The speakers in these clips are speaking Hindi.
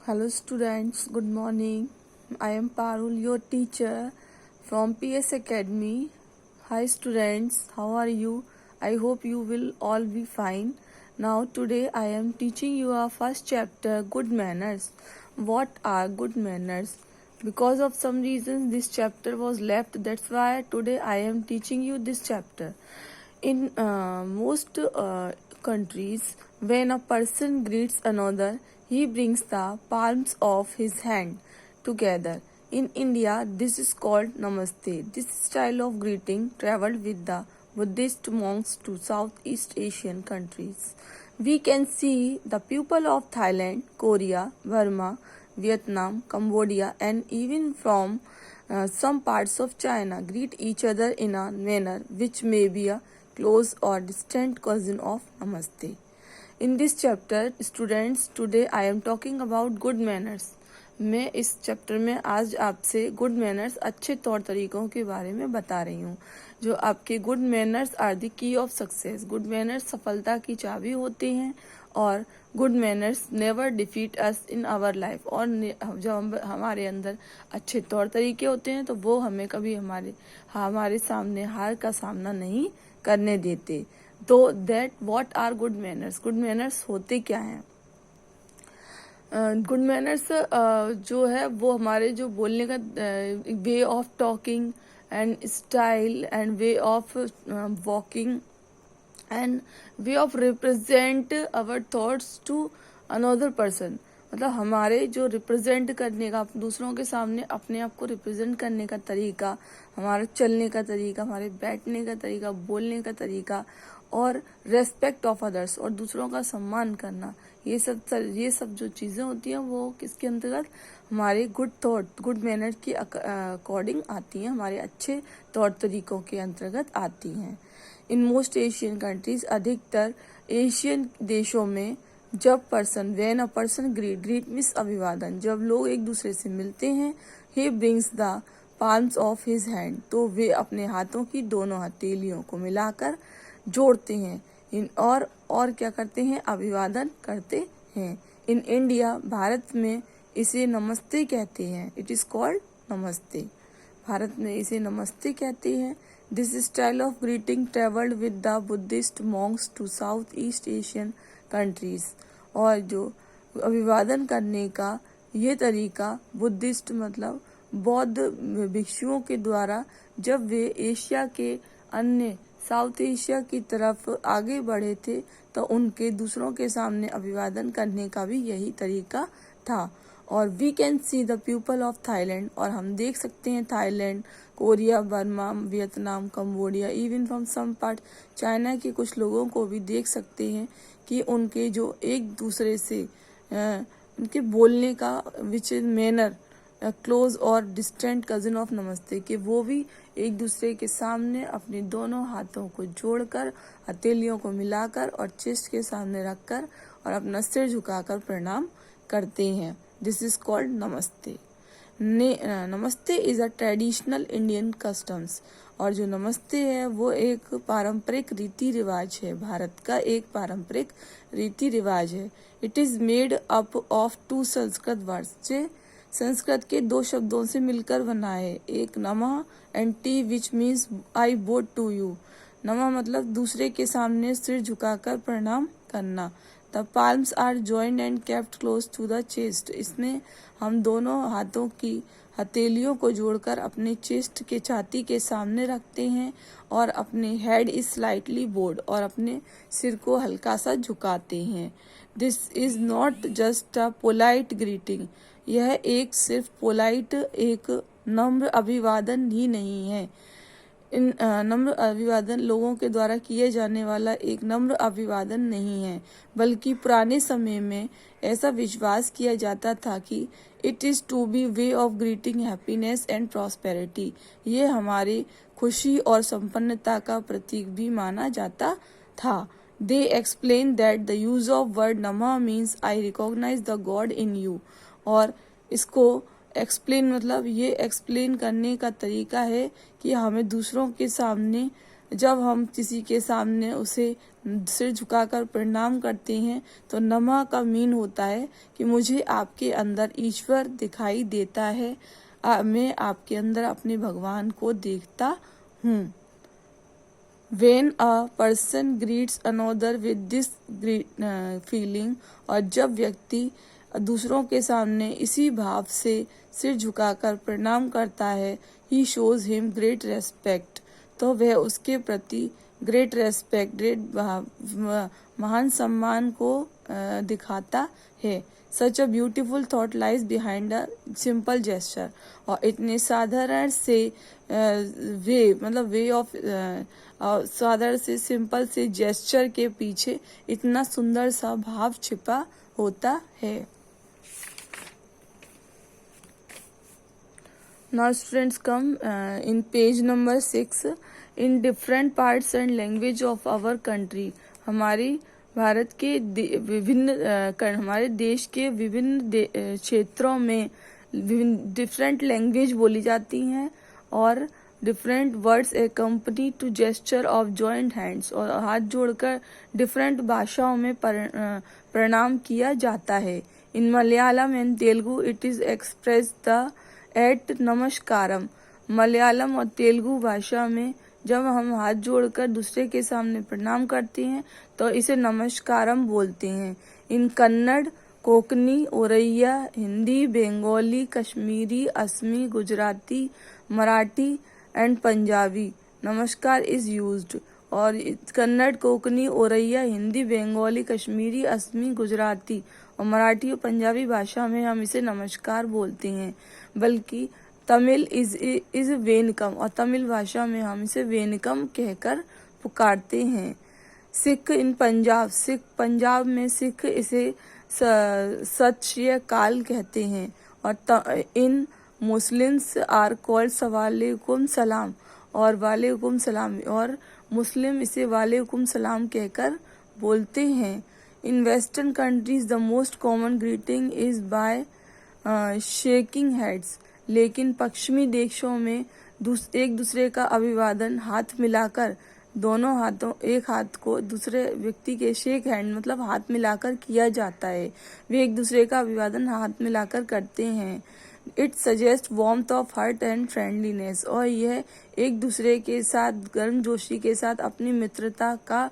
Hello students, good morning. I am Parul, your teacher from PS Academy. Hi students, how are you? I hope you will all be fine. Now today I am teaching you our first chapter, Good Manners. What are good manners? Because of some reasons this chapter was left, that's why today I am teaching you this chapter. In most countries, when a person greets another, he brings the palms of his hand together. In India, this is called Namaste. This style of greeting traveled with the Buddhist monks to Southeast Asian countries. We can see the people of Thailand, Korea, Burma, Vietnam, Cambodia, and even from some parts of China greet each other in a manner which may be a close or distant cousin of Namaste. In this chapter, students, today I am talking about good manners. मैं इस चैप्टर में आज आपसे गुड मैनर्स अच्छे तौर तरीकों के बारे में बता रही हूँ. जो आपके good manners are the key of success. Good manners सफलता की चाबी होते हैं और good manners never defeat us in our life. और जब हमारे अंदर अच्छे तौर तरीके होते हैं तो वो हमें कभी हमारे सामने हार का सामना नहीं करने देते. तो that what are good manners. Good manners होते क्या हैं? गुड मैनर्स जो है वो हमारे जो बोलने का way of talking and style and way of walking and way of represent our thoughts to another person. मतलब हमारे जो रिप्रेजेंट करने का, दूसरों के सामने अपने आप को रिप्रेजेंट करने का तरीका, हमारे चलने का तरीका, हमारे बैठने का तरीका, बोलने का तरीका और रेस्पेक्ट ऑफ अदर्स और दूसरों का सम्मान करना, ये सब जो चीज़ें होती हैं वो किसके अंतर्गत? हमारे गुड मैनर के अकॉर्डिंग आती हैं, हमारे अच्छे तौर तरीकों के अंतर्गत आती हैं. इन मोस्ट एशियन कंट्रीज, अधिकतर एशियन देशों में, जब when a person greet means अभिवादन, जब लोग एक दूसरे से मिलते हैं, he brings the palms of his hand, तो वे अपने हाथों की दोनों हथेलियों को मिलाकर जोड़ते हैं और क्या करते हैं? अभिवादन करते हैं. इन इंडिया, भारत में इसे नमस्ते कहते हैं. इट इज कॉल्ड नमस्ते. भारत में इसे नमस्ते कहते हैं. This style of greeting travelled with the Buddhist monks to south east Asian countries. और जो अभिवादन करने का ये तरीका बुद्धिस्ट मतलब बौद्ध भिक्षुओं के द्वारा जब वे एशिया के अन्य साउथ एशिया की तरफ आगे बढ़े थे तो उनके दूसरों के सामने अभिवादन करने का भी यही तरीका था. और we can see the people of Thailand, और हम देख सकते हैं Thailand, Korea, Burma, Vietnam, Cambodia, even from some part China के कुछ लोगों को भी देख सकते हैं कि उनके जो एक दूसरे से उनके बोलने का विच इज मैनर क्लोज और डिस्टेंट कजिन ऑफ नमस्ते, कि वो भी एक दूसरे के सामने अपने दोनों हाथों को जोड़कर, हथेलियों को मिलाकर और चेस्ट के सामने रखकर और अपना सिर झुकाकर प्रणाम करते हैं. दिस इज कॉल्ड नमस्ते. नमस्ते is a traditional Indian customs. और जो नमस्ते है वो एक पारंपरिक रीति रिवाज है, भारत का एक पारंपरिक रीति रिवाज है. It is made up of 2 Sanskrit words, जो संस्कृत के 2 शब्दों से मिलकर बना है. एक नमः एंड टी which means I bowed to you. नमः मतलब दूसरे के सामने सिर झुकाकर प्रणाम करना. The palms are joined and kept close to the chest. इसमें हम दोनों हाथों की हथेलियों को जोड़कर अपने चेस्ट के छाती के सामने रखते हैं और अपने हेड इज स्लाइटली बोर्ड और अपने सिर को हल्का सा झुकाते हैं. This is not just a polite greeting. यह एक सिर्फ पोलाइट, एक नम्र अभिवादन ही नहीं है. इन नम्र अभिवादन लोगों के द्वारा किए जाने वाला एक नम्र अभिवादन नहीं है, बल्कि पुराने समय में ऐसा विश्वास किया जाता था कि it is to be way of greeting happiness and prosperity. ये हमारी खुशी और संपन्नता का प्रतीक भी माना जाता था. They explain that the use of word namah means I recognise the god in you. और इसको एक्सप्लेन मतलब ये एक्सप्लेन करने का तरीका है कि हमें दूसरों के सामने जब हम किसी के सामने उसे सिर झुकाकर प्रणाम करते हैं तो नमः का मीन होता है कि मुझे आपके अंदर ईश्वर दिखाई देता है, मैं आपके अंदर अपने भगवान को देखता हूँ। When a person greets another with this feeling, और जब व्यक्ति दूसरों के सामने इसी भाव से सिर झुकाकर प्रणाम करता है, he shows him great respect, तो वह उसके प्रति ग्रेट रेस्पेक्ट, ग्रेट महान सम्मान को दिखाता है। Such a beautiful thought lies behind a simple gesture, और इतने साधारण से वे मतलब वे ऑफ साधारण से सिंपल से जेस्चर के पीछे इतना सुंदर सा भाव छिपा होता है। Now students come in page number 6, in different parts and language of our country, हमारी भारत के विभिन्न हमारे देश के विभिन्न क्षेत्रों में डिफरेंट लैंग्वेज बोली जाती हैं और different words accompany to gesture of joint hands, और हाथ जोड़कर डिफरेंट भाषाओं में प्रणाम किया जाता है। In Malayalam and Telugu it is express the at namaskaram, Malayalam और तेलुगु भाषा में जब हम हाथ जोड़कर दूसरे के सामने प्रणाम करते हैं तो इसे नमस्कारम बोलते हैं। इन कन्नड़, कोंकणी, ओरैया, हिंदी, बंगाली, कश्मीरी, असमी, गुजराती, मराठी एंड पंजाबी नमस्कार इज यूज्ड, और कन्नड़, कोंकणी, ओरैया, हिंदी, बंगाली, कश्मीरी, असमी, गुजराती और मराठी और पंजाबी भाषा में हम इसे नमस्कार बोलते हैं। बल्कि तमिल इज वेनकम, और तमिल भाषा में हम इसे वेनकम कहकर पुकारते हैं। सिख इन पंजाब, सिख पंजाब में सिख इसे सत श्री अकाल कहते हैं, और इन मुस्लिम्स आर कॉल्ड वालेकुम सलाम, और वालेकुम सलाम, और मुस्लिम इसे वालेकुम सलाम कहकर बोलते हैं। In western countries the most common greeting is by shaking heads, लेकिन पश्चिमी देशों में एक दूसरे का अभिवादन हाथ मिलाकर, दोनों हाथों एक हाथ को दूसरे व्यक्ति के शेक हैंड मतलब हाथ मिलाकर किया जाता है। वे एक दूसरे का अभिवादन हाथ मिलाकर करते हैं। It suggest warmth of heart and friendliness, और यह एक दूसरे के साथ गर्मजोशी के साथ अपनी मित्रता का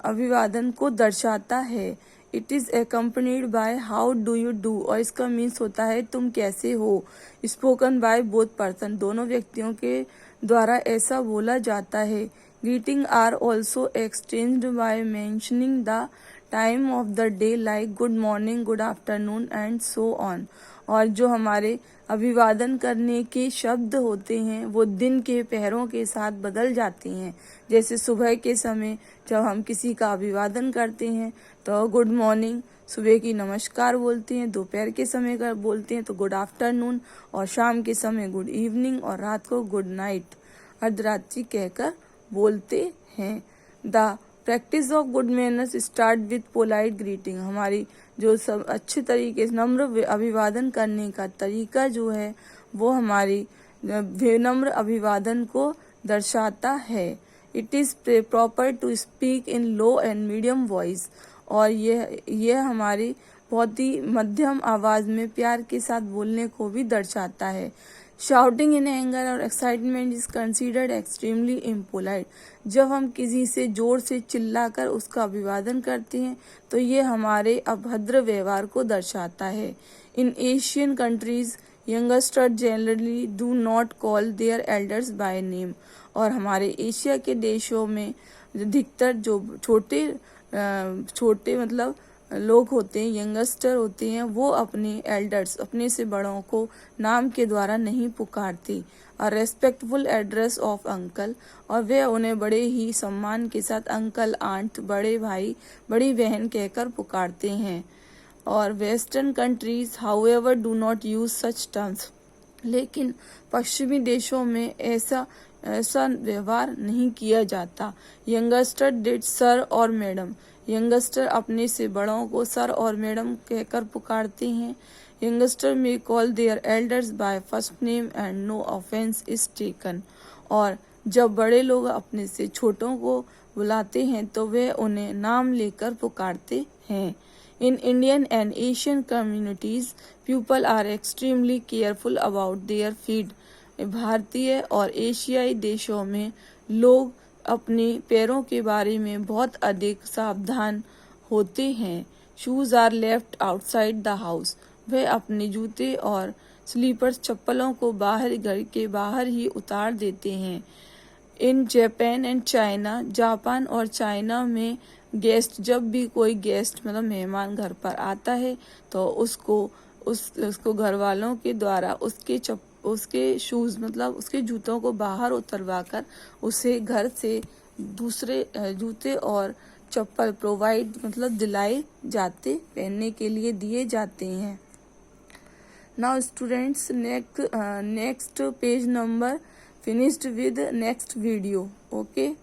अभिवादन को दर्शाता है। It is accompanied by how do you do, और इसका मीन्स होता है तुम कैसे हो। स्पोकन बाय बोथ पर्सन, दोनों व्यक्तियों के द्वारा ऐसा बोला जाता है। Greeting are also exchanged by mentioning the time of the day like good morning, good afternoon and so on, और जो हमारे अभिवादन करने के शब्द होते हैं वो दिन के पहरों के साथ बदल जाती हैं। जैसे सुबह के समय जब हम किसी का अभिवादन करते हैं तो गुड मॉर्निंग सुबह की नमस्कार बोलते हैं, दोपहर के समय का बोलते हैं तो गुड आफ्टरनून, और शाम के समय गुड इवनिंग, और रात को गुड नाइट अर्धरात्रि कहकर बोलते हैं। The practice of good manners start with polite greeting, हमारी जो सब अच्छे तरीके से नम्र अभिवादन करने का तरीका जो है वो हमारी विनम्र अभिवादन को दर्शाता है। It is proper to speak in low and medium voice, और यह हमारी बहुत ही मध्यम आवाज में प्यार के साथ बोलने को भी दर्शाता है। शाउटिंग इन एंगर और excitement is considered extremely impolite, जब हम किसी से जोर से चिल्लाकर उसका अभिवादन करते हैं तो ये हमारे अभद्र व्यवहार को दर्शाता है। इन Asian countries youngster generally do not call their elders by name, और हमारे एशिया के देशों में अधिकतर जो छोटे मतलब लोग होते हैं, यंगस्टर होते हैं, वो अपने एल्डर्स अपने से बड़ों को नाम के द्वारा नहीं पुकारते। अ रेस्पेक्टफुल एड्रेस ऑफ अंकल, और वे उन्हें बड़े ही सम्मान के साथ अंकल, आंट, बड़े भाई, बड़ी बहन कहकर पुकारते हैं। और western countries however do not use such terms, लेकिन पश्चिमी देशों में ऐसा व्यवहार नहीं किया जाता। यंगस्टर डिड सर और मैडम, यंगस्टर अपने से बड़ों को सर और मैडम कहकर पुकारते हैं। Youngster may call their elders by first name and no offence is taken, और जब बड़े लोग अपने से छोटों को बुलाते हैं तो वे उन्हें नाम लेकर पुकारते हैं। In Indian and Asian communities, people are extremely careful about their feet. भारतीय और एशियाई देशों में लोग अपने पैरों के बारे में बहुत अधिक सावधान होते हैं। Shoes are left outside the house. वे अपने जूते और स्लीपर्स चप्पलों को बाहर घर के बाहर ही उतार देते हैं। In Japan and China, Japan और चाइना में गेस्ट, जब भी कोई गेस्ट मतलब मेहमान घर पर आता है तो उसको घर वालों के द्वारा उसके शूज मतलब उसके जूतों को बाहर उतरवा कर उसे घर से दूसरे जूते और चप्पल प्रोवाइड मतलब दिलाए जाते, पहनने के लिए दिए जाते हैं। Now students, next page number finished with next video. Okay.